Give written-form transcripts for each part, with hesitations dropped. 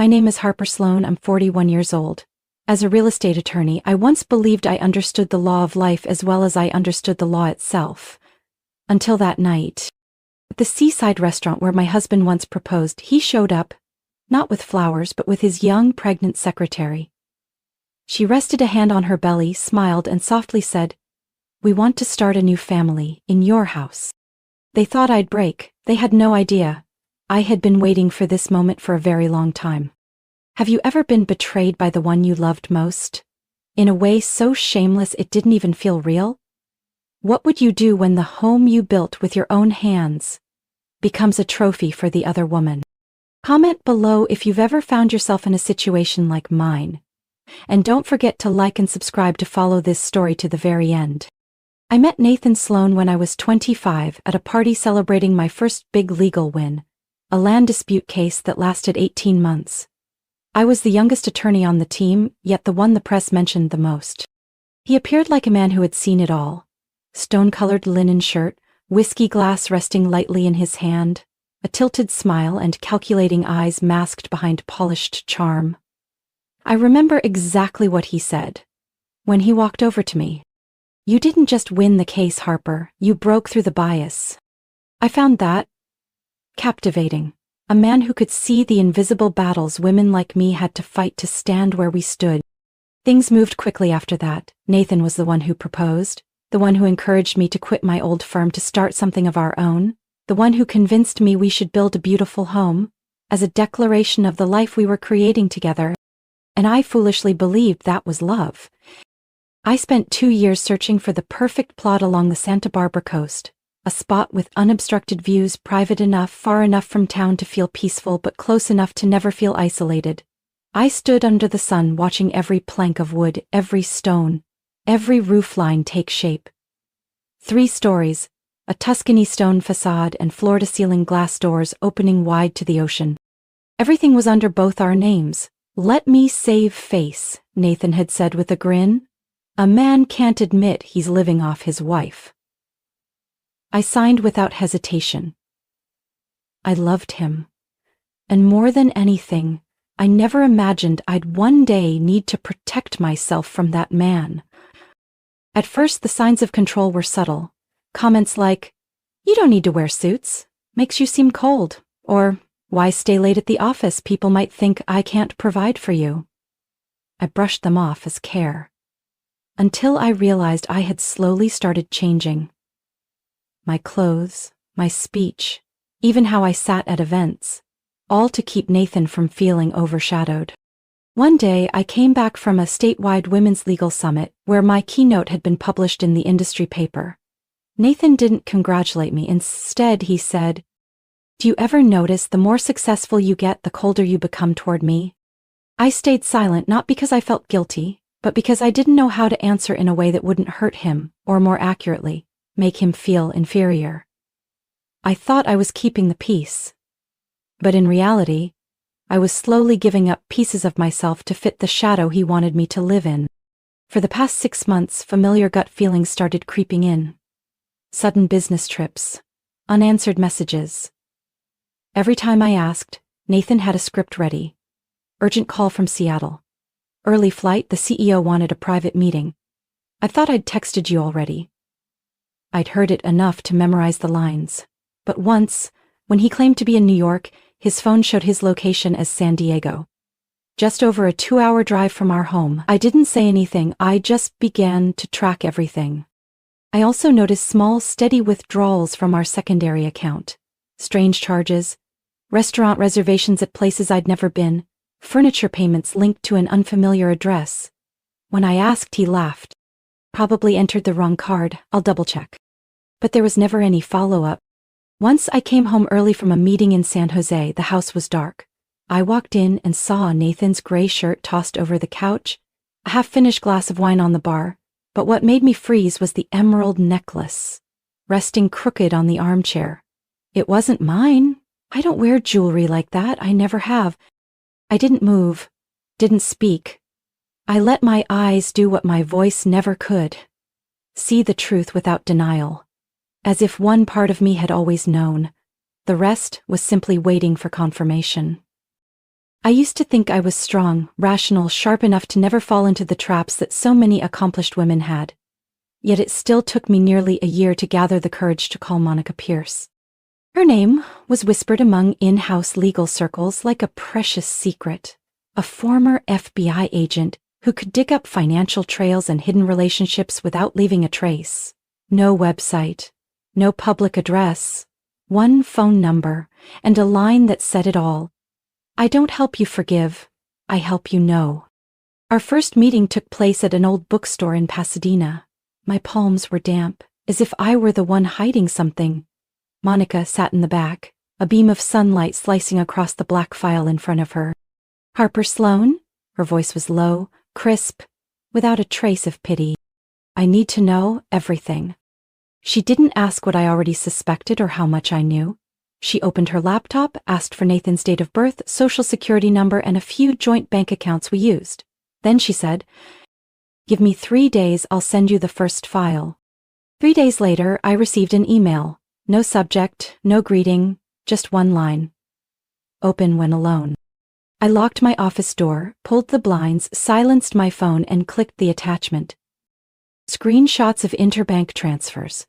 My name is Harper Sloan. I'm 41 years old. As a real estate attorney, I once believed I understood the law of life as well as I understood the law itself. Until that night. At the seaside restaurant where my husband once proposed, he showed up, not with flowers but with his young, pregnant secretary. She rested a hand on her belly, smiled, and softly said, "We want to start a new family, in your house." They thought I'd break. They had no idea. I had been waiting for this moment for a very long time. Have you ever been betrayed by the one you loved most? In a way so shameless it didn't even feel real? What would you do when the home you built with your own hands becomes a trophy for the other woman? Comment below if you've ever found yourself in a situation like mine. And don't forget to like and subscribe to follow this story to the very end. I met Nathan Sloan when I was 25 at a party celebrating my first big legal win, a land dispute case that lasted 18 months. I was the youngest attorney on the team, yet the one the press mentioned the most. He appeared like a man who had seen it all. Stone-colored linen shirt, whiskey glass resting lightly in his hand, a tilted smile and calculating eyes masked behind polished charm. I remember exactly what he said when he walked over to me. "You didn't just win the case, Harper, you broke through the bias." I found that captivating. A man who could see the invisible battles women like me had to fight to stand where we stood. Things moved quickly after that. Nathan was the one who proposed, the one who encouraged me to quit my old firm to start something of our own, the one who convinced me we should build a beautiful home, as a declaration of the life we were creating together. And I foolishly believed that was love. I spent 2 years searching for the perfect plot along the Santa Barbara coast, a spot with unobstructed views, private enough, far enough from town to feel peaceful but close enough to never feel isolated. I stood under the sun watching every plank of wood, every stone, every roofline take shape. 3 stories, a Tuscany stone facade and floor-to-ceiling glass doors opening wide to the ocean. Everything was under both our names. "Let me save face," Nathan had said with a grin. "A man can't admit he's living off his wife." I signed without hesitation. I loved him. And more than anything, I never imagined I'd one day need to protect myself from that man. At first, the signs of control were subtle. Comments like, "You don't need to wear suits. Makes you seem cold." Or, "Why stay late at the office? People might think I can't provide for you." I brushed them off as care. Until I realized I had slowly started changing. My clothes, my speech, even how I sat at events, all to keep Nathan from feeling overshadowed. One day, I came back from a statewide women's legal summit where my keynote had been published in the industry paper. Nathan didn't congratulate me. Instead, he said, "Do you ever notice the more successful you get, the colder you become toward me?" I stayed silent, not because I felt guilty, but because I didn't know how to answer in a way that wouldn't hurt him, or more accurately, make him feel inferior. I thought I was keeping the peace. But in reality, I was slowly giving up pieces of myself to fit the shadow he wanted me to live in. For the past 6 months, familiar gut feelings started creeping in. Sudden business trips, unanswered messages. Every time I asked, Nathan had a script ready. Urgent call from Seattle. Early flight, the CEO wanted a private meeting. I thought I'd texted you already. I'd heard it enough to memorize the lines. But once, when he claimed to be in New York, his phone showed his location as San Diego. Just over a 2-hour drive from our home. I didn't say anything, I just began to track everything. I also noticed small, steady withdrawals from our secondary account. Strange charges, restaurant reservations at places I'd never been, furniture payments linked to an unfamiliar address. When I asked, he laughed. "Probably entered the wrong card, I'll double-check." But there was never any follow-up. Once I came home early from a meeting in San Jose. The house was dark. I walked in and saw Nathan's gray shirt tossed over the couch, a half-finished glass of wine on the bar, but what made me freeze was the emerald necklace, resting crooked on the armchair. It wasn't mine. I don't wear jewelry like that, I never have. I didn't move, didn't speak. I let my eyes do what my voice never could. See the truth without denial. As if one part of me had always known. The rest was simply waiting for confirmation. I used to think I was strong, rational, sharp enough to never fall into the traps that so many accomplished women had. Yet it still took me nearly a year to gather the courage to call Monica Pierce. Her name was whispered among in-house legal circles like a precious secret. A former FBI agent who could dig up financial trails and hidden relationships without leaving a trace. No website, no public address, one phone number, and a line that said it all. I don't help you forgive, I help you know. Our first meeting took place at an old bookstore in Pasadena. My palms were damp, as if I were the one hiding something. Monica sat in the back, a beam of sunlight slicing across the black file in front of her. Harper Sloan? Her voice was low, crisp, without a trace of pity. I need to know everything. She didn't ask what I already suspected or how much I knew. She opened her laptop, asked for Nathan's date of birth, social security number, and a few joint bank accounts we used. Then she said, "Give me 3 days, I'll send you the first file." 3 days later, I received an email. No subject, no greeting, just one line. Open when alone. I locked my office door, pulled the blinds, silenced my phone, and clicked the attachment. Screenshots of interbank transfers.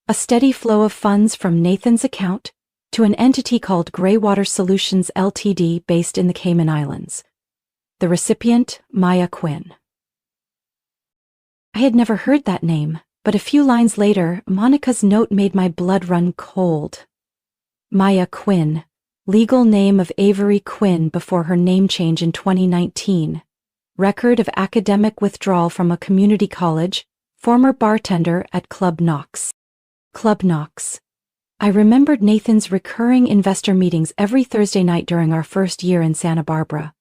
A steady flow of funds from Nathan's account to an entity called Greywater Solutions Ltd. based in the Cayman Islands. The recipient, Maya Quinn. I had never heard that name, but a few lines later, Monica's note made my blood run cold. Maya Quinn, legal name of Avery Quinn before her name change in 2019. Record of academic withdrawal from a community college, former bartender at Club Knox. Club Knox. I remembered Nathan's recurring investor meetings every Thursday night during our first year in Santa Barbara.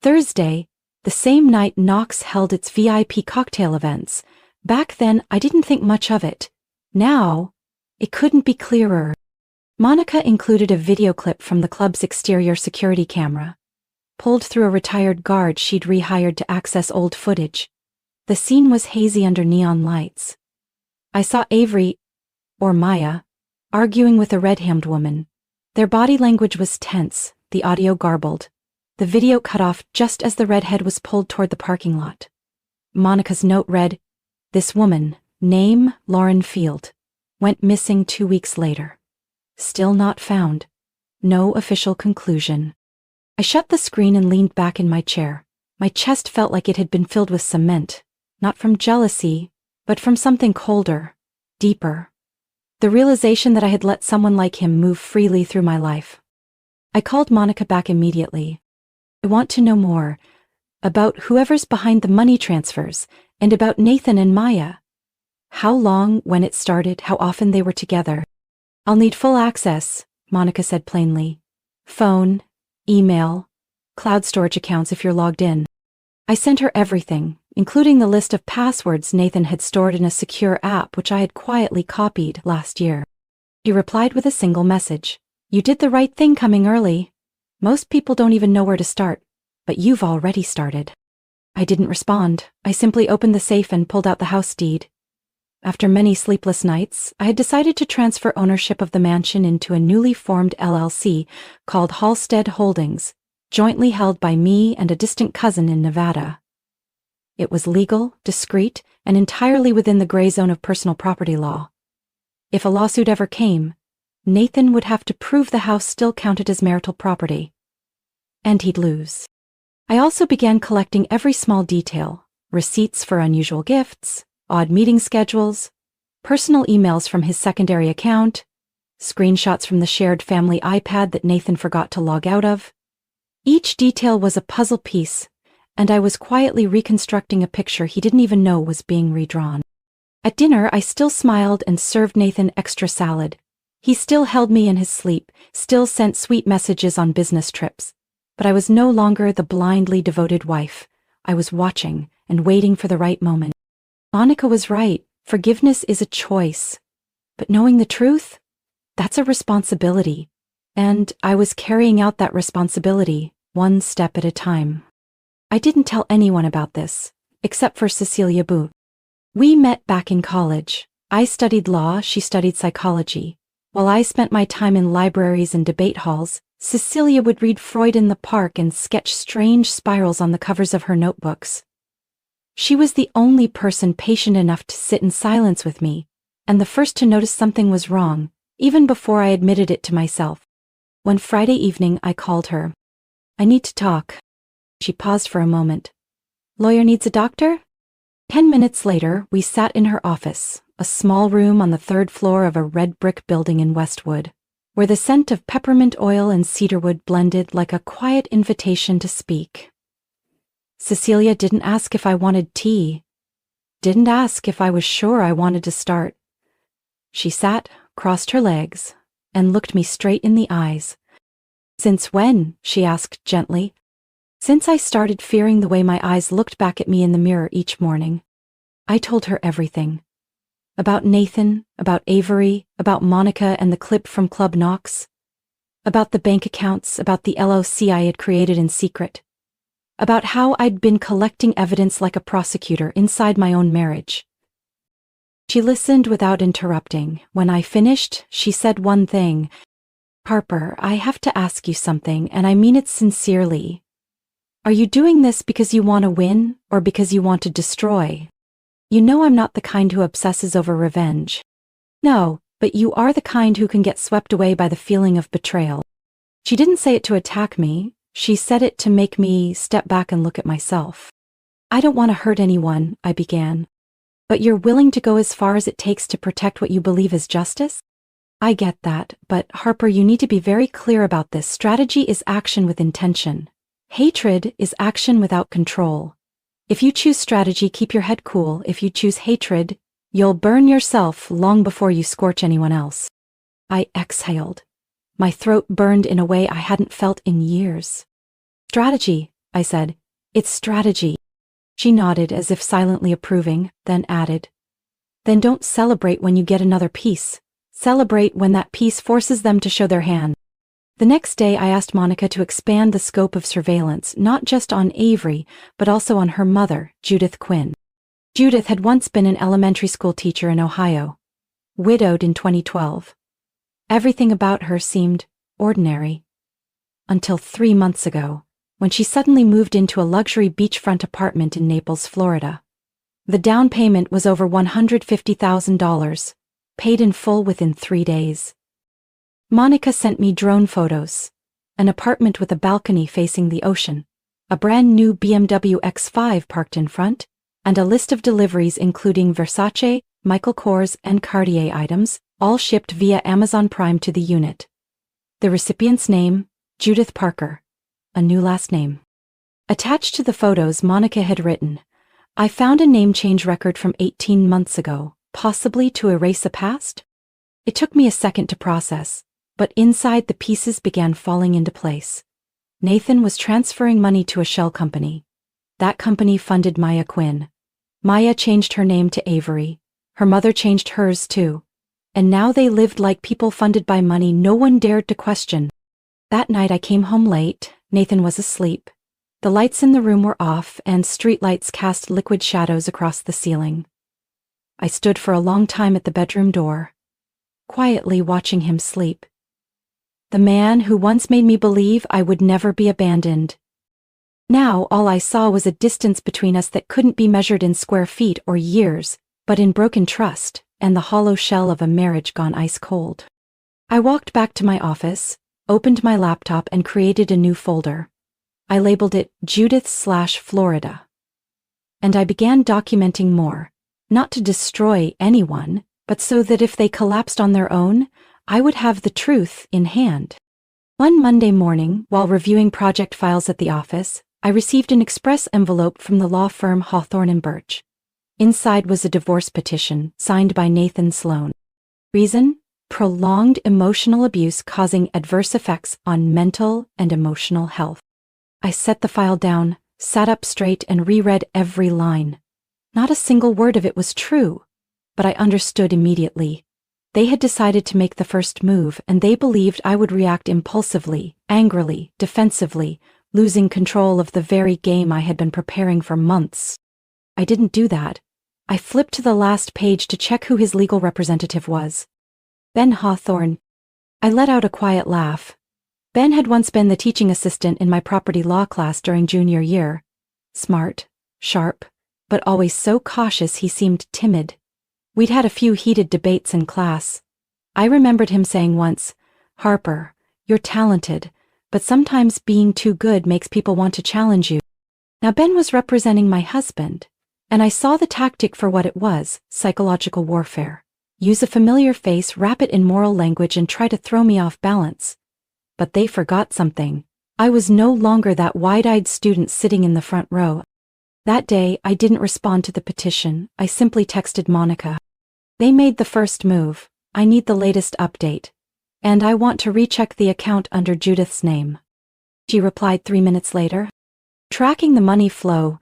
Thursday, the same night Knox held its VIP cocktail events. Back then, I didn't think much of it. Now, it couldn't be clearer. Monica included a video clip from the club's exterior security camera, pulled through a retired guard she'd rehired to access old footage. The scene was hazy under neon lights. I saw Avery, or Maya, arguing with a red-hammed woman. Their body language was tense, the audio garbled. The video cut off just as the redhead was pulled toward the parking lot. Monica's note read, "This woman, name Lauren Field, went missing 2 weeks later. Still not found. No official conclusion." I shut the screen and leaned back in my chair. My chest felt like it had been filled with cement, not from jealousy, but from something colder, deeper. The realization that I had let someone like him move freely through my life. I called Monica back immediately. "I want to know more about whoever's behind the money transfers and about Nathan and Maya. How long, when it started, how often they were together." "I'll need full access," Monica said plainly. "Phone, email, cloud storage accounts if you're logged in." I sent her everything, including the list of passwords Nathan had stored in a secure app which I had quietly copied last year. He replied with a single message. "You did the right thing coming early. Most people don't even know where to start, but you've already started." I didn't respond. I simply opened the safe and pulled out the house deed. After many sleepless nights, I had decided to transfer ownership of the mansion into a newly formed LLC called Halstead Holdings, jointly held by me and a distant cousin in Nevada. It was legal, discreet, and entirely within the gray zone of personal property law. If a lawsuit ever came, Nathan would have to prove the house still counted as marital property. And he'd lose. I also began collecting every small detail: receipts for unusual gifts, odd meeting schedules, personal emails from his secondary account, screenshots from the shared family iPad that Nathan forgot to log out of. Each detail was a puzzle piece, and I was quietly reconstructing a picture he didn't even know was being redrawn. At dinner, I still smiled and served Nathan extra salad. He still held me in his sleep, still sent sweet messages on business trips. But I was no longer the blindly devoted wife. I was watching and waiting for the right moment. Monica was right. Forgiveness is a choice. But knowing the truth, that's a responsibility. And I was carrying out that responsibility, one step at a time. I didn't tell anyone about this, except for Cecilia Booth. We met back in college. I studied law, she studied psychology. While I spent my time in libraries and debate halls, Cecilia would read Freud in the park and sketch strange spirals on the covers of her notebooks. She was the only person patient enough to sit in silence with me, and the first to notice something was wrong, even before I admitted it to myself. One Friday evening I called her. "I need to talk." She paused for a moment. "Lawyer needs a doctor?" 10 minutes later, we sat in her office, a small room on the 3rd floor of a red brick building in Westwood, where the scent of peppermint oil and cedarwood blended like a quiet invitation to speak. Cecilia didn't ask if I wanted tea, didn't ask if I was sure I wanted to start. She sat, crossed her legs, and looked me straight in the eyes. "Since when?" she asked gently. "Since I started fearing the way my eyes looked back at me in the mirror each morning." I told her everything. About Nathan, about Avery, about Monica and the clip from Club Knox. About the bank accounts, about the LLC I had created in secret. About how I'd been collecting evidence like a prosecutor inside my own marriage. She listened without interrupting. When I finished, she said one thing. "Harper, I have to ask you something, and I mean it sincerely. Are you doing this because you want to win, or because you want to destroy? You know I'm not the kind who obsesses over revenge. No, but you are the kind who can get swept away by the feeling of betrayal." She didn't say it to attack me. She said it to make me step back and look at myself. "I don't want to hurt anyone," I began. "But you're willing to go as far as it takes to protect what you believe is justice?" "I get that, but Harper, you need to be very clear about this. Strategy is action with intention. Hatred is action without control. If you choose strategy, keep your head cool. If you choose hatred, you'll burn yourself long before you scorch anyone else." I exhaled. My throat burned in a way I hadn't felt in years. "Strategy," I said. "It's strategy." She nodded as if silently approving, then added, "Then don't celebrate when you get another piece. Celebrate when that piece forces them to show their hand." The next day I asked Monica to expand the scope of surveillance, not just on Avery, but also on her mother, Judith Quinn. Judith had once been an elementary school teacher in Ohio, widowed in 2012. Everything about her seemed ordinary. Until 3 months ago, when she suddenly moved into a luxury beachfront apartment in Naples, Florida. The down payment was over $150,000, paid in full within 3 days. Monica sent me drone photos, an apartment with a balcony facing the ocean, a brand new BMW X5 parked in front, and a list of deliveries including Versace, Michael Kors, and Cartier items, all shipped via Amazon Prime to the unit. The recipient's name, Judith Parker, a new last name. Attached to the photos, Monica had written, "I found a name change record from 18 months ago, possibly to erase a past?" It took me a second to process, but inside the pieces began falling into place. Nathan was transferring money to a shell company. That company funded Maya Quinn. Maya changed her name to Avery. Her mother changed hers too. And now they lived like people funded by money no one dared to question. That night I came home late. Nathan was asleep. The lights in the room were off, and streetlights cast liquid shadows across the ceiling. I stood for a long time at the bedroom door, quietly watching him sleep. The man who once made me believe I would never be abandoned. Now all I saw was a distance between us that couldn't be measured in square feet or years, but in broken trust and the hollow shell of a marriage gone ice cold. I walked back to my office, opened my laptop, and created a new folder. I labeled it Judith/Florida. And I began documenting more, not to destroy anyone, but so that if they collapsed on their own, I would have the truth in hand. One Monday morning, while reviewing project files at the office, I received an express envelope from the law firm Hawthorne and Birch. Inside was a divorce petition signed by Nathan Sloan. Reason? Prolonged emotional abuse causing adverse effects on mental and emotional health. I set the file down, sat up straight, and reread every line. Not a single word of it was true, but I understood immediately. They had decided to make the first move, and they believed I would react impulsively, angrily, defensively, losing control of the very game I had been preparing for months. I didn't do that. I flipped to the last page to check who his legal representative was. Ben Hawthorne. I let out a quiet laugh. Ben had once been the teaching assistant in my property law class during junior year. Smart, sharp, but always so cautious he seemed timid. We'd had a few heated debates in class. I remembered him saying once, "Harper, you're talented, but sometimes being too good makes people want to challenge you." Now Ben was representing my husband, and I saw the tactic for what it was, psychological warfare. Use a familiar face, wrap it in moral language, and try to throw me off balance. But they forgot something. I was no longer that wide-eyed student sitting in the front row. That day, I didn't respond to the petition. I simply texted Monica. "They made the first move. I need the latest update. And I want to recheck the account under Judith's name." She replied 3 minutes later. "Tracking the money flow.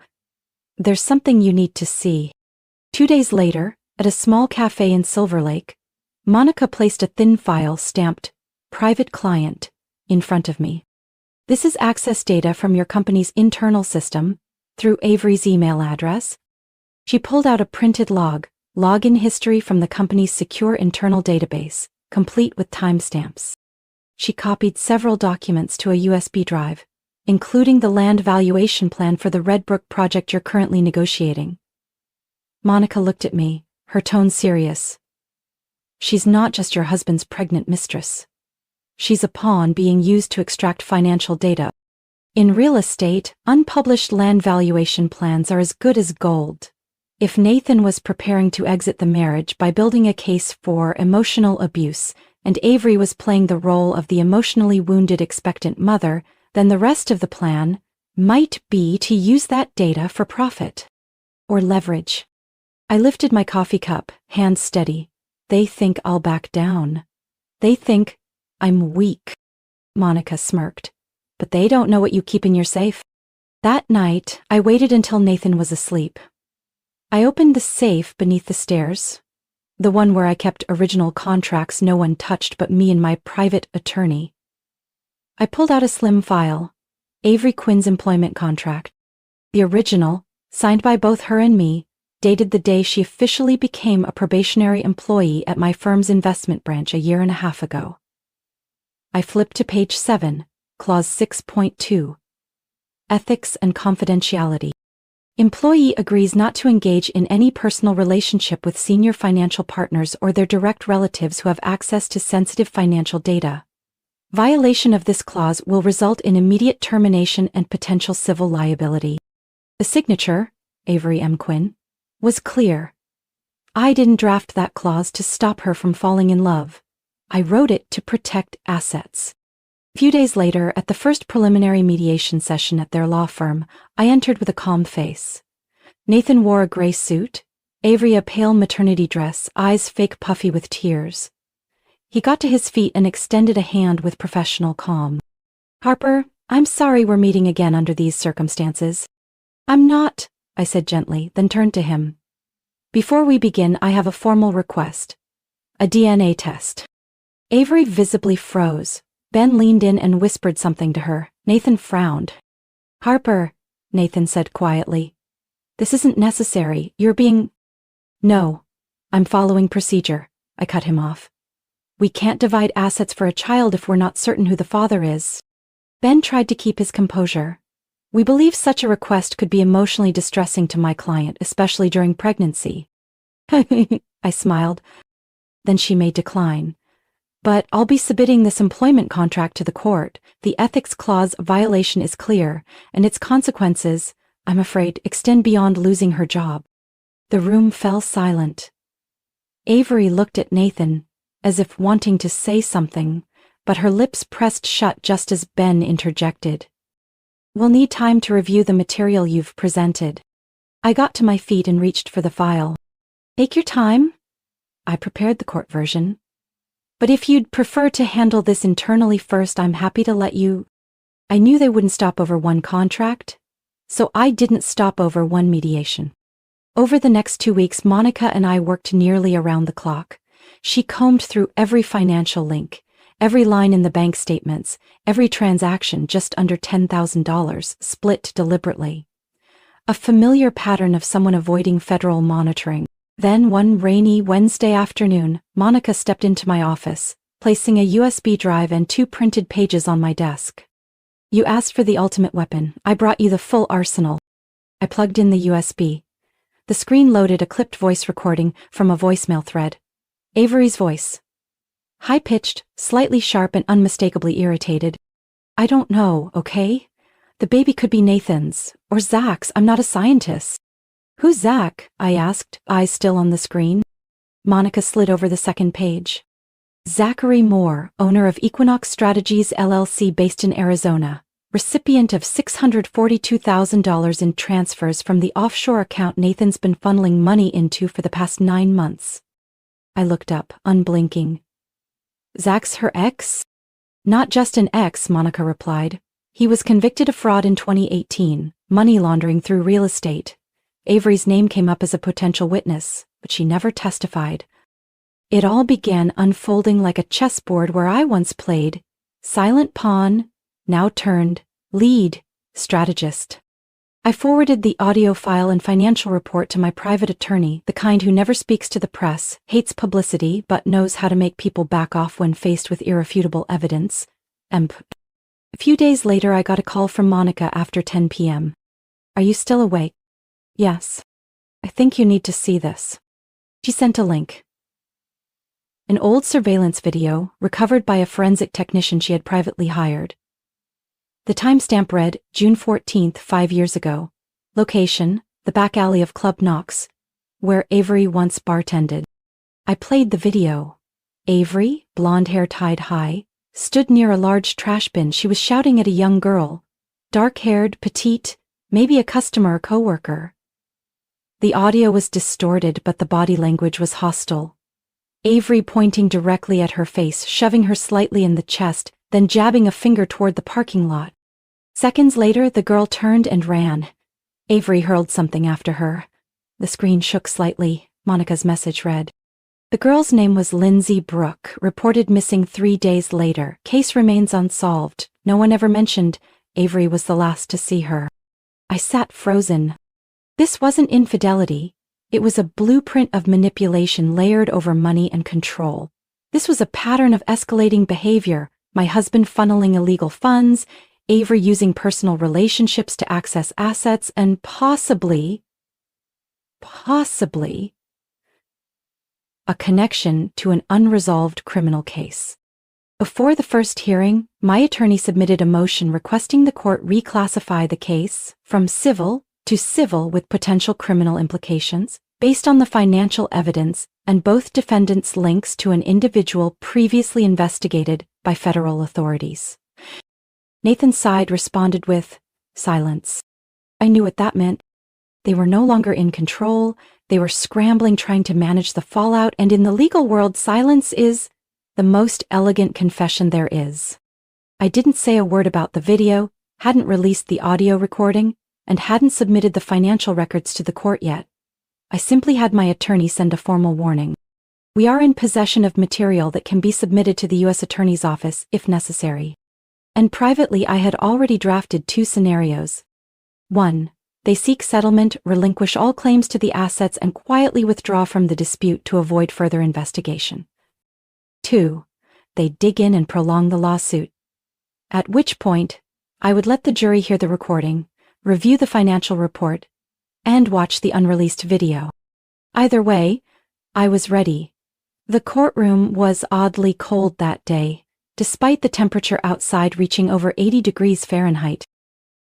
There's something you need to see." 2 days later, at a small cafe in Silver Lake, Monica placed a thin file stamped, "Private Client," in front of me. "This is access data from your company's internal system, through Avery's email address." She pulled out a printed login history from the company's secure internal database, complete with timestamps. She copied several documents to a USB drive, including the land valuation plan for the Redbrook project you're currently negotiating. Monica looked at me, her tone serious. "She's not just your husband's pregnant mistress. She's a pawn being used to extract financial data. In real estate, unpublished land valuation plans are as good as gold. If Nathan was preparing to exit the marriage by building a case for emotional abuse, and Avery was playing the role of the emotionally wounded expectant mother, then the rest of the plan might be to use that data for profit. Or leverage." I lifted my coffee cup, hands steady. "They think I'll back down. They think I'm weak." Monica smirked. "But they don't know what you keep in your safe." That night, I waited until Nathan was asleep. I opened the safe beneath the stairs, the one where I kept original contracts no one touched but me and my private attorney. I pulled out a slim file, Avery Quinn's employment contract. The original, signed by both her and me, dated the day she officially became a probationary employee at my firm's investment branch a year and a half ago. I flipped to page 7, clause 6.2. Ethics and confidentiality. Employee agrees not to engage in any personal relationship with senior financial partners or their direct relatives who have access to sensitive financial data. Violation of this clause will result in immediate termination and potential civil liability. The signature, Avery M. Quinn, was clear. I didn't draft that clause to stop her from falling in love. I wrote it to protect assets. A few days later, at the first preliminary mediation session at their law firm, I entered with a calm face. Nathan wore a gray suit, Avery a pale maternity dress, eyes fake puffy with tears. He got to his feet and extended a hand with professional calm. "Harper, I'm sorry we're meeting again under these circumstances." "I'm not," I said gently, then turned to him. "Before we begin, I have a formal request. A DNA test." Avery visibly froze. Ben leaned in and whispered something to her. Nathan frowned. "Harper," Nathan said quietly. "This isn't necessary. You're being—" "No, I'm following procedure," I cut him off. "We can't divide assets for a child if we're not certain who the father is." Ben tried to keep his composure. "We believe such a request could be emotionally distressing to my client, especially during pregnancy." I smiled. "Then she may decline. But I'll be submitting this employment contract to the court. The ethics clause violation is clear, and its consequences, I'm afraid, extend beyond losing her job." The room fell silent. Avery looked at Nathan, as if wanting to say something, but her lips pressed shut just as Ben interjected. "We'll need time to review the material you've presented." I got to my feet and reached for the file. "Take your time." I prepared the court version. "But if you'd prefer to handle this internally first, I'm happy to let you—" I knew they wouldn't stop over one contract, so I didn't stop over one mediation. Over the next 2 weeks, Monica and I worked nearly around the clock. She combed through every financial link, every line in the bank statements, every transaction just under $10,000, split deliberately. A familiar pattern of someone avoiding federal monitoring. Then one rainy Wednesday afternoon, Monica stepped into my office, placing a USB drive and 2 printed pages on my desk. You asked for the ultimate weapon. I brought you the full arsenal. I plugged in the USB. The screen loaded a clipped voice recording from a voicemail thread. Avery's voice. High-pitched, slightly sharp and unmistakably irritated. I don't know, okay? The baby could be Nathan's, or Zach's. I'm not a scientist. Who's Zach? I asked, eyes still on the screen. Monica slid over the second page. Zachary Moore, owner of Equinox Strategies LLC based in Arizona, recipient of $642,000 in transfers from the offshore account Nathan's been funneling money into for the past 9 months. I looked up, unblinking. Zach's her ex? Not just an ex, Monica replied. He was convicted of fraud in 2018, money laundering through real estate. Avery's name came up as a potential witness, but she never testified. It all began unfolding like a chessboard where I once played silent pawn, now turned lead strategist. I forwarded the audio file and financial report to my private attorney, the kind who never speaks to the press, hates publicity, but knows how to make people back off when faced with irrefutable evidence. A few days later, I got a call from Monica after 10 p.m. Are you still awake? Yes. I think you need to see this. She sent a link. An old surveillance video, recovered by a forensic technician she had privately hired. The timestamp read, June 14th, 5 years ago. Location, the back alley of Club Knox, where Avery once bartended. I played the video. Avery, blonde hair tied high, stood near a large trash bin. She was shouting at a young girl. Dark-haired, petite, maybe a customer or coworker. The audio was distorted, but the body language was hostile. Avery pointing directly at her face, shoving her slightly in the chest, then jabbing a finger toward the parking lot. Seconds later, the girl turned and ran. Avery hurled something after her. The screen shook slightly. Monica's message read. The girl's name was Lindsay Brooke, reported missing 3 days later. Case remains unsolved. No one ever mentioned Avery was the last to see her. I sat frozen. This wasn't infidelity. It was a blueprint of manipulation layered over money and control. This was a pattern of escalating behavior. My husband funneling illegal funds, Avery using personal relationships to access assets, and possibly, a connection to an unresolved criminal case. Before the first hearing, my attorney submitted a motion requesting the court reclassify the case from civil to civil with potential criminal implications, based on the financial evidence and both defendants' links to an individual previously investigated by federal authorities. Nathan's side responded with silence. I knew what that meant. They were no longer in control. They were scrambling, trying to manage the fallout, and in the legal world, silence is the most elegant confession there is. I didn't say a word about the video, hadn't released the audio recording, and hadn't submitted the financial records to the court yet. I simply had my attorney send a formal warning. We are in possession of material that can be submitted to the U.S. Attorney's Office if necessary. And privately, I had already drafted 2 scenarios. 1. They seek settlement, relinquish all claims to the assets, and quietly withdraw from the dispute to avoid further investigation. 2. They dig in and prolong the lawsuit. At which point, I would let the jury hear the recording, review the financial report, and watch the unreleased video. Either way, I was ready. The courtroom was oddly cold that day, despite the temperature outside reaching over 80 degrees Fahrenheit.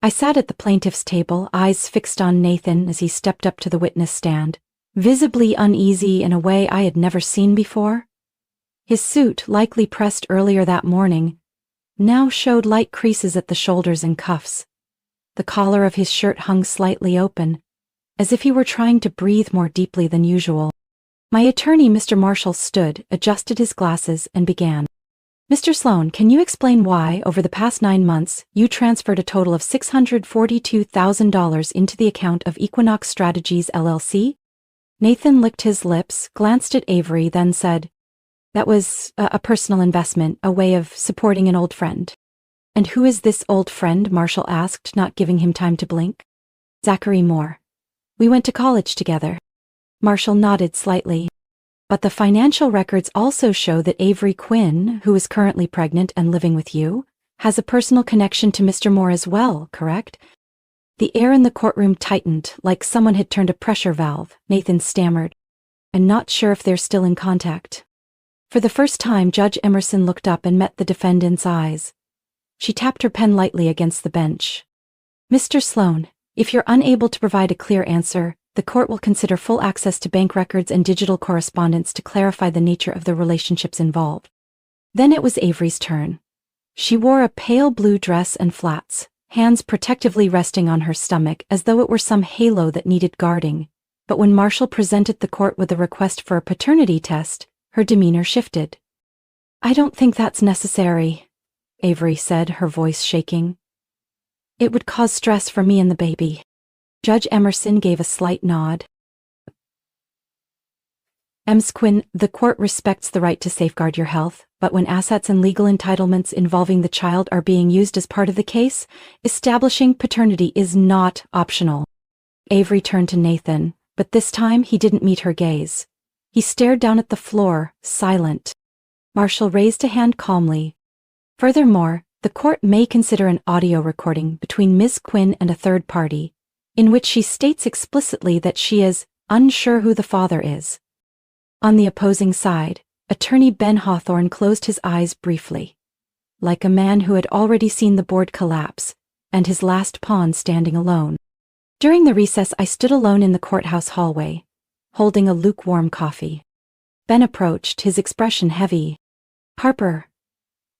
I sat at the plaintiff's table, eyes fixed on Nathan as he stepped up to the witness stand, visibly uneasy in a way I had never seen before. His suit, likely pressed earlier that morning, now showed light creases at the shoulders and cuffs. The collar of his shirt hung slightly open, as if he were trying to breathe more deeply than usual. My attorney, Mr. Marshall, stood, adjusted his glasses, and began. Mr. Sloan, can you explain why, over the past 9 months, you transferred a total of $642,000 into the account of Equinox Strategies LLC? Nathan licked his lips, glanced at Avery, then said, That was a personal investment, a way of supporting an old friend. And who is this old friend? Marshall asked, not giving him time to blink. Zachary Moore. We went to college together. Marshall nodded slightly. But the financial records also show that Avery Quinn, who is currently pregnant and living with you, has a personal connection to Mr. Moore as well, correct? The air in the courtroom tightened, like someone had turned a pressure valve. Nathan stammered. I'm not sure if they're still in contact. For the first time, Judge Emerson looked up and met the defendant's eyes. She tapped her pen lightly against the bench. Mr. Sloan, if you're unable to provide a clear answer, the court will consider full access to bank records and digital correspondence to clarify the nature of the relationships involved. Then it was Avery's turn. She wore a pale blue dress and flats, hands protectively resting on her stomach as though it were some halo that needed guarding. But when Marshall presented the court with a request for a paternity test, her demeanor shifted. I don't think that's necessary, Avery said, her voice shaking. It would cause stress for me and the baby. Judge Emerson gave a slight nod. Ms. Quinn, the court respects the right to safeguard your health, but when assets and legal entitlements involving the child are being used as part of the case, establishing paternity is not optional. Avery turned to Nathan, but this time he didn't meet her gaze. He stared down at the floor, silent. Marshall raised a hand calmly. Furthermore, the court may consider an audio recording between Ms. Quinn and a third party, in which she states explicitly that she is unsure who the father is. On the opposing side, Attorney Ben Hawthorne closed his eyes briefly, like a man who had already seen the board collapse, and his last pawn standing alone. During the recess, I stood alone in the courthouse hallway, holding a lukewarm coffee. Ben approached, his expression heavy. Harper,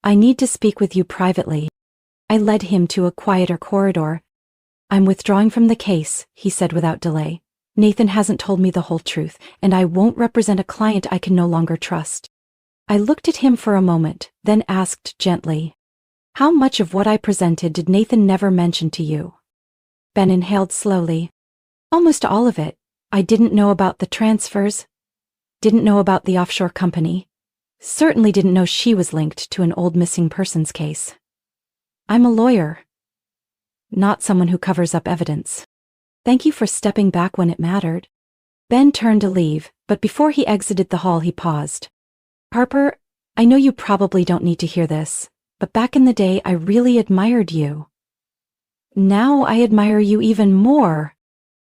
I need to speak with you privately. I led him to a quieter corridor. I'm withdrawing from the case, he said without delay. Nathan hasn't told me the whole truth, and I won't represent a client I can no longer trust. I looked at him for a moment, then asked gently, how much of what I presented did Nathan never mention to you? Ben inhaled slowly. Almost all of it. I didn't know about the transfers, didn't know about the offshore company, certainly didn't know she was linked to an old missing persons case. I'm a lawyer, not someone who covers up evidence. Thank you for stepping back when it mattered. Ben turned to leave, but before he exited the hall he paused. Harper, I know you probably don't need to hear this, but back in the day I really admired you. Now I admire you even more.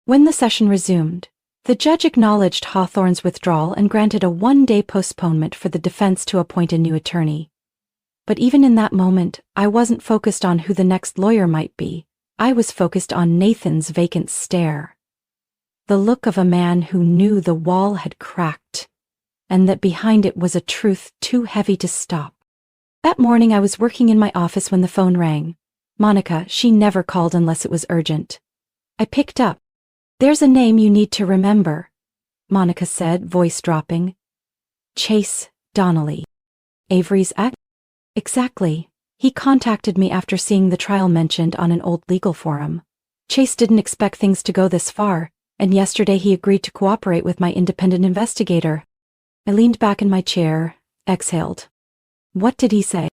When the session resumed, the judge acknowledged Hawthorne's withdrawal and granted a one-day postponement for the defense to appoint a new attorney. But even in that moment, I wasn't focused on who the next lawyer might be. I was focused on Nathan's vacant stare. The look of a man who knew the wall had cracked, and that behind it was a truth too heavy to stop. That morning I was working in my office when the phone rang. Monica, she never called unless it was urgent. I picked up. There's a name you need to remember, Monica said, voice dropping. Chase Donnelly. Avery's ex? Exactly. He contacted me after seeing the trial mentioned on an old legal forum. Chase didn't expect things to go this far, and yesterday he agreed to cooperate with my independent investigator. I leaned back in my chair, exhaled. What did he say?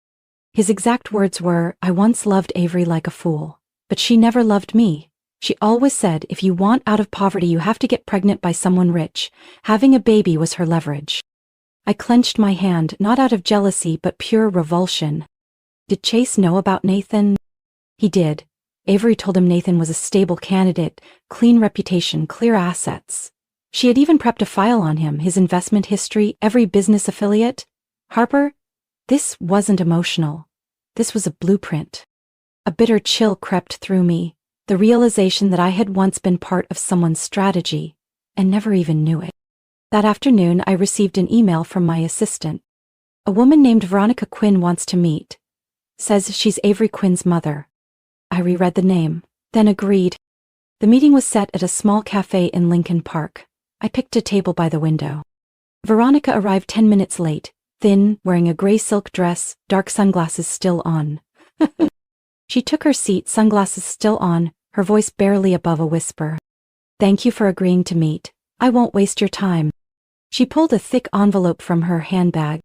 His exact words were, I once loved Avery like a fool, but she never loved me. She always said, if you want out of poverty, you have to get pregnant by someone rich. Having a baby was her leverage. I clenched my hand, not out of jealousy, but pure revulsion. Did Chase know about Nathan? He did. Avery told him Nathan was a stable candidate, clean reputation, clear assets. She had even prepped a file on him, his investment history, every business affiliate. Harper, this wasn't emotional. This was a blueprint. A bitter chill crept through me. The realization that I had once been part of someone's strategy, and never even knew it. That afternoon, I received an email from my assistant. A woman named Veronica Quinn wants to meet. Says she's Avery Quinn's mother. I reread the name, then agreed. The meeting was set at a small cafe in Lincoln Park. I picked a table by the window. Veronica arrived 10 minutes late, thin, wearing a gray silk dress, dark sunglasses still on. She took her seat, sunglasses still on, her voice barely above a whisper. Thank you for agreeing to meet. I won't waste your time. She pulled a thick envelope from her handbag.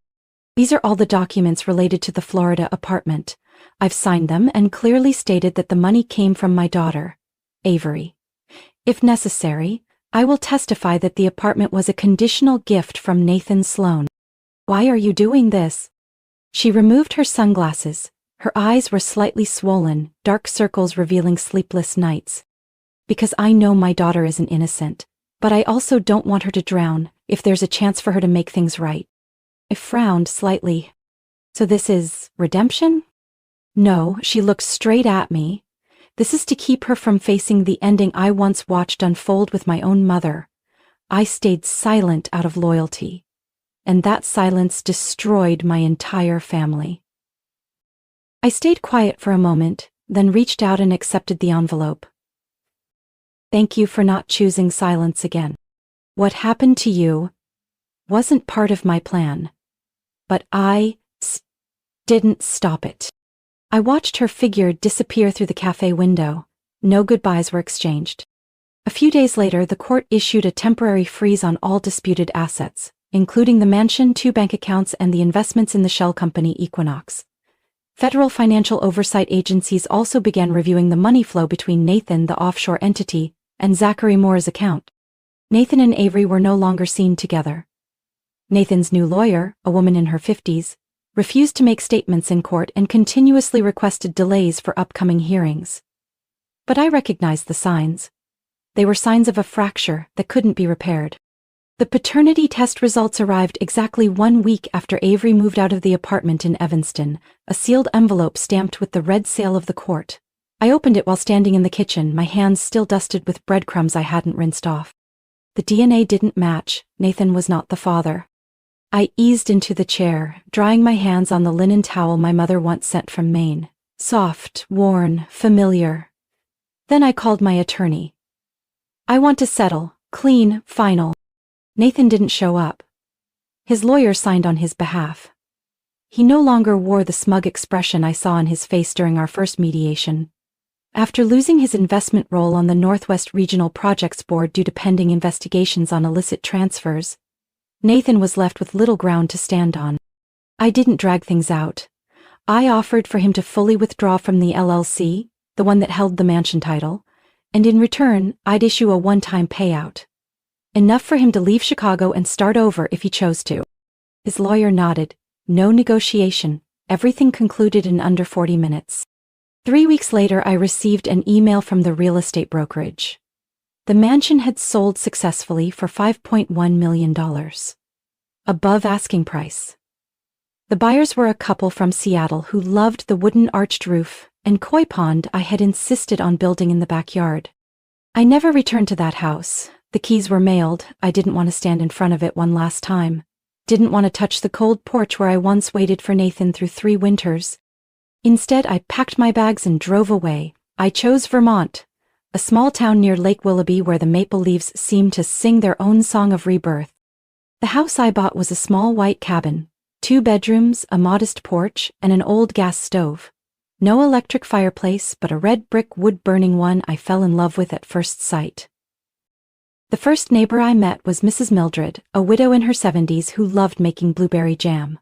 These are all the documents related to the Florida apartment. I've signed them and clearly stated that the money came from my daughter, Avery. If necessary, I will testify that the apartment was a conditional gift from Nathan Sloan. Why are you doing this? She removed her sunglasses. Her eyes were slightly swollen, dark circles revealing sleepless nights. Because I know my daughter isn't innocent, but I also don't want her to drown if there's a chance for her to make things right. I frowned slightly. So this is redemption? No, she looked straight at me. This is to keep her from facing the ending I once watched unfold with my own mother. I stayed silent out of loyalty, and that silence destroyed my entire family. I stayed quiet for a moment, then reached out and accepted the envelope. Thank you for not choosing silence again. What happened to you wasn't part of my plan, but I didn't stop it. I watched her figure disappear through the cafe window. No goodbyes were exchanged. A few days later, the court issued a temporary freeze on all disputed assets, including the mansion, 2 bank accounts, and the investments in the shell company Equinox. Federal financial oversight agencies also began reviewing the money flow between Nathan, the offshore entity, and Zachary Moore's account. Nathan and Avery were no longer seen together. Nathan's new lawyer, a woman in her 50s, refused to make statements in court and continuously requested delays for upcoming hearings. But I recognized the signs. They were signs of a fracture that couldn't be repaired. The paternity test results arrived exactly 1 week after Avery moved out of the apartment in Evanston, a sealed envelope stamped with the red seal of the court. I opened it while standing in the kitchen, my hands still dusted with breadcrumbs I hadn't rinsed off. The DNA didn't match. Nathan was not the father. I eased into the chair, drying my hands on the linen towel my mother once sent from Maine. Soft, worn, familiar. Then I called my attorney. I want to settle, clean, final. Nathan didn't show up. His lawyer signed on his behalf. He no longer wore the smug expression I saw on his face during our first mediation. After losing his investment role on the Northwest Regional Projects Board due to pending investigations on illicit transfers, Nathan was left with little ground to stand on. I didn't drag things out. I offered for him to fully withdraw from the LLC, the one that held the mansion title, and in return, I'd issue a one-time payout. Enough for him to leave Chicago and start over if he chose to. His lawyer nodded. No negotiation. Everything concluded in under 40 minutes. 3 weeks later, I received an email from the real estate brokerage. The mansion had sold successfully for $5.1 million. Above asking price. The buyers were a couple from Seattle who loved the wooden arched roof and koi pond I had insisted on building in the backyard. I never returned to that house. The keys were mailed. I didn't want to stand in front of it one last time. Didn't want to touch the cold porch where I once waited for Nathan through 3 winters. Instead, I packed my bags and drove away. I chose Vermont, a small town near Lake Willoughby where the maple leaves seemed to sing their own song of rebirth. The house I bought was a small white cabin, 2 bedrooms, a modest porch, and an old gas stove. No electric fireplace, but a red brick wood-burning one I fell in love with at first sight. The first neighbor I met was Mrs. Mildred, a widow in her 70s who loved making blueberry jam.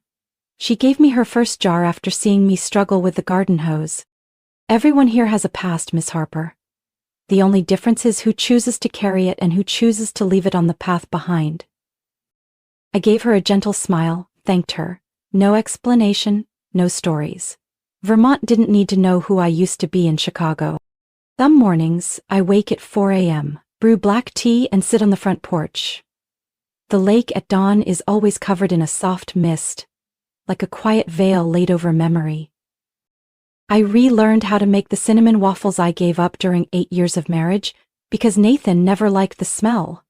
She gave me her first jar after seeing me struggle with the garden hose. Everyone here has a past, Miss Harper. The only difference is who chooses to carry it and who chooses to leave it on the path behind. I gave her a gentle smile, thanked her. No explanation, no stories. Vermont didn't need to know who I used to be in Chicago. Some mornings, I wake at 4 a.m., brew black tea and sit on the front porch. The lake at dawn is always covered in a soft mist, like a quiet veil laid over memory. I relearned how to make the cinnamon waffles I gave up during 8 years of marriage because Nathan never liked the smell.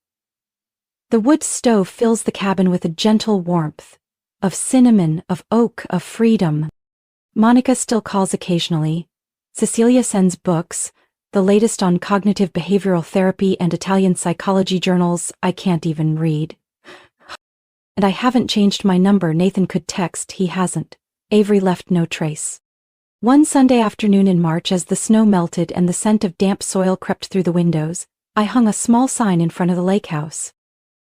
The wood stove fills the cabin with a gentle warmth, of cinnamon, of oak, of freedom. Monica still calls occasionally. Cecilia sends books, the latest on cognitive behavioral therapy and Italian psychology journals I can't even read. And I haven't changed my number. Nathan could text, he hasn't. Avery left no trace. One Sunday afternoon in March, as the snow melted and the scent of damp soil crept through the windows, I hung a small sign in front of the lake house.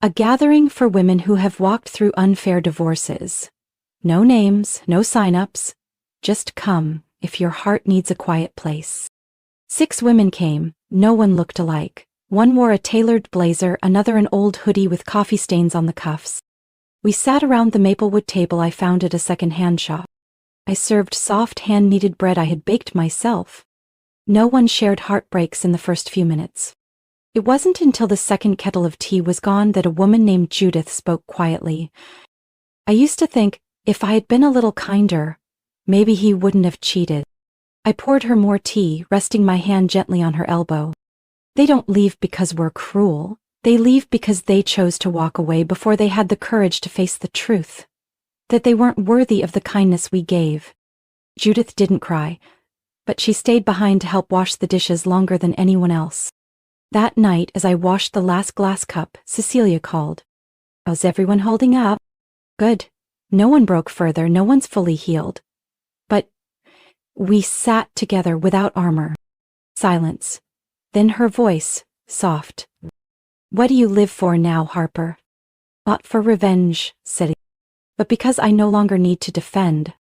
A gathering for women who have walked through unfair divorces. No names, no sign-ups. Just come, if your heart needs a quiet place. 6 women came, no one looked alike. One wore a tailored blazer, another an old hoodie with coffee stains on the cuffs. We sat around the maplewood table I found at a second-hand shop. I served soft hand-kneaded bread I had baked myself. No one shared heartbreaks in the first few minutes. It wasn't until the second kettle of tea was gone that a woman named Judith spoke quietly. I used to think, if I had been a little kinder, maybe he wouldn't have cheated. I poured her more tea, resting my hand gently on her elbow. They don't leave because we're cruel. They leave because they chose to walk away before they had the courage to face the truth. That they weren't worthy of the kindness we gave. Judith didn't cry, but she stayed behind to help wash the dishes longer than anyone else. That night, as I washed the last glass cup, Cecilia called. "How's everyone holding up?" "Good. No one broke further, no one's fully healed." But we sat together without armor. Silence. Then her voice, soft. "What do you live for now, Harper?" "Not for revenge," said he, "but because I no longer need to defend.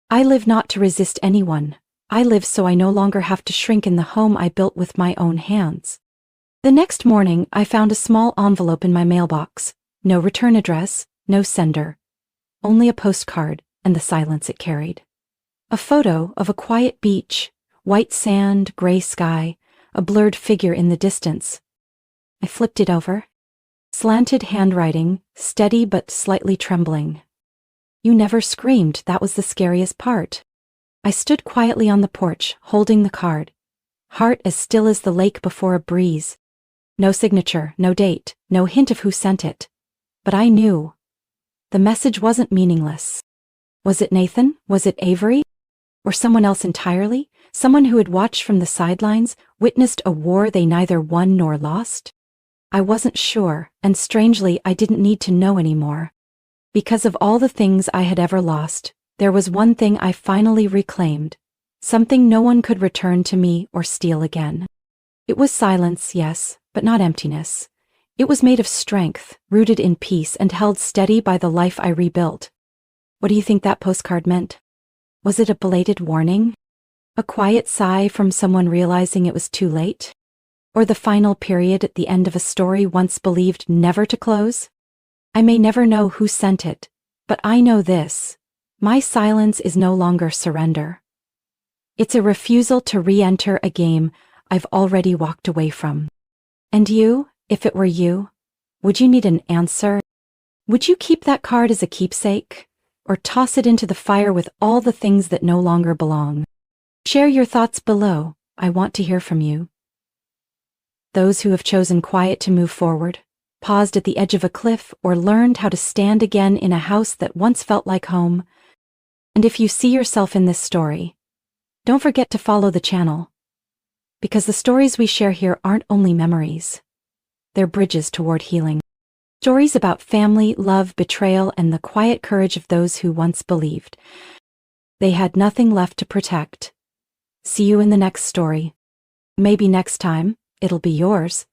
I live not to resist anyone. I live so I no longer have to shrink in the home I built with my own hands." The next morning, I found a small envelope in my mailbox. No return address, no sender. Only a postcard and the silence it carried. A photo of a quiet beach, white sand, gray sky, a blurred figure in the distance. I flipped it over. Slanted handwriting, steady but slightly trembling. "You never screamed, that was the scariest part." I stood quietly on the porch, holding the card. Heart as still as the lake before a breeze. No signature, no date, no hint of who sent it. But I knew. The message wasn't meaningless. Was it Nathan? Was it Avery? Or someone else entirely? Someone who had watched from the sidelines, witnessed a war they neither won nor lost? I wasn't sure, and strangely I didn't need to know anymore. Because of all the things I had ever lost, there was one thing I finally reclaimed. Something no one could return to me or steal again. It was silence, yes, but not emptiness. It was made of strength, rooted in peace and held steady by the life I rebuilt. What do you think that postcard meant? Was it a belated warning? A quiet sigh from someone realizing it was too late? Or the final period at the end of a story once believed never to close? I may never know who sent it, but I know this. My silence is no longer surrender. It's a refusal to re-enter a game I've already walked away from. And you, if it were you, would you need an answer? Would you keep that card as a keepsake? Or toss it into the fire with all the things that no longer belong? Share your thoughts below. I want to hear from you. Those who have chosen quiet to move forward, paused at the edge of a cliff, or learned how to stand again in a house that once felt like home. And if you see yourself in this story, don't forget to follow the channel. Because the stories we share here aren't only memories. They're bridges toward healing. Stories about family, love, betrayal, and the quiet courage of those who once believed they had nothing left to protect. See you in the next story. Maybe next time, it'll be yours.